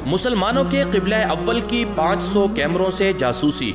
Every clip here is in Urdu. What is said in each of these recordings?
مسلمانوں کے قبلہ اول کی 500 کیمروں سے جاسوسی۔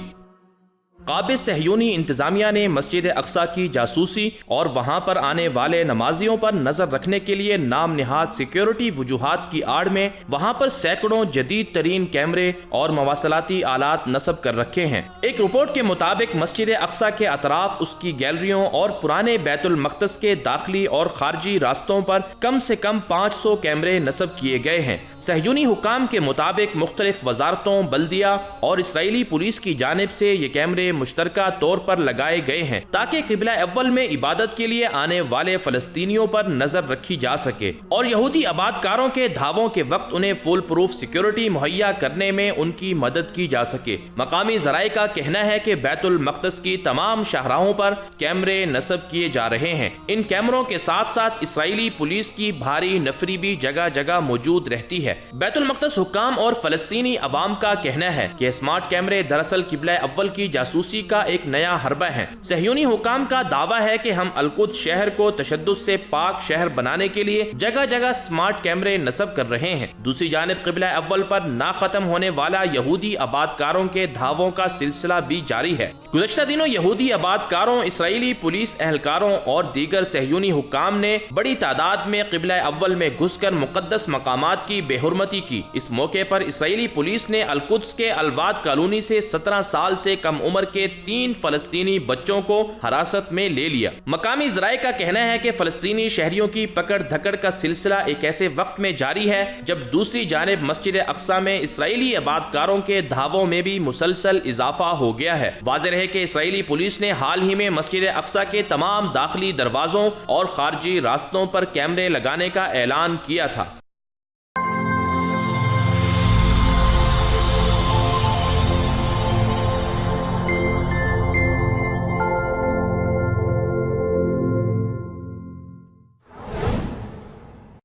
قابض صہیونی انتظامیہ نے مسجد اقصی کی جاسوسی اور وہاں پر آنے والے نمازیوں پر نظر رکھنے کے لیے نام نہاد سیکیورٹی وجوہات کی آڑ میں وہاں پر سینکڑوں جدید ترین کیمرے اور مواصلاتی آلات نصب کر رکھے ہیں۔ ایک رپورٹ کے مطابق مسجد اقصی کے اطراف، اس کی گیلریوں اور پرانے بیت المقدس کے داخلی اور خارجی راستوں پر کم سے کم 500 کیمرے نصب کیے گئے ہیں۔ صہیونی حکام کے مطابق مختلف وزارتوں، بلدیہ اور اسرائیلی پولیس کی جانب سے یہ کیمرے مشترکہ طور پر لگائے گئے ہیں تاکہ قبلہ اول میں عبادت کے لیے آنے والے فلسطینیوں پر نظر رکھی جا سکے اور یہودی آباد کاروں کے دھاووں کے وقت انہیں فول پروف سیکیورٹی مہیا کرنے میں ان کی مدد کی جا سکے۔ مقامی ذرائع کا کہنا ہے کہ بیت المقدس کی تمام شاہراہوں پر کیمرے نصب کیے جا رہے ہیں۔ ان کیمروں کے ساتھ ساتھ اسرائیلی پولیس کی بھاری نفری بھی جگہ جگہ موجود رہتی ہے۔ بیت المقدس حکام اور فلسطینی عوام کا کہنا ہے کہ اسمارٹ کیمرے دراصل قبلہ اول کی جاسوسی کا ایک نیا حربہ ہے۔ صہیونی حکام کا دعویٰ ہے کہ ہم القدس شہر کو تشدد سے پاک شہر بنانے کے لیے جگہ جگہ سمارٹ کیمرے نصب کر رہے ہیں۔ دوسری جانب قبلہ اول پر نہ ختم ہونے والا یہودی آباد کاروں کے دھاووں کا سلسلہ بھی جاری ہے۔ گزشتہ دنوں یہودی آباد کاروں، اسرائیلی پولیس اہلکاروں اور دیگر صہیونی حکام نے بڑی تعداد میں قبلہ اول میں گھس کر مقدس مقامات کی بے حرمتی کی۔ اس موقع پر اسرائیلی پولیس نے القدس کے الواد کالونی سے 17 سال سے کم عمر کے 3 فلسطینی بچوں کو حراست میں لے لیا۔ مقامی ذرائع کا کہنا ہے کہ فلسطینی شہریوں کی پکڑ دھکڑ کا سلسلہ ایک ایسے وقت میں جاری ہے جب دوسری جانب مسجد اقصی میں اسرائیلی آباد کاروں کے دھاووں میں بھی مسلسل اضافہ ہو گیا ہے۔ واضح ہے کہ اسرائیلی پولیس نے حال ہی میں مسجد اقصی کے تمام داخلی دروازوں اور خارجی راستوں پر کیمرے لگانے کا اعلان کیا تھا۔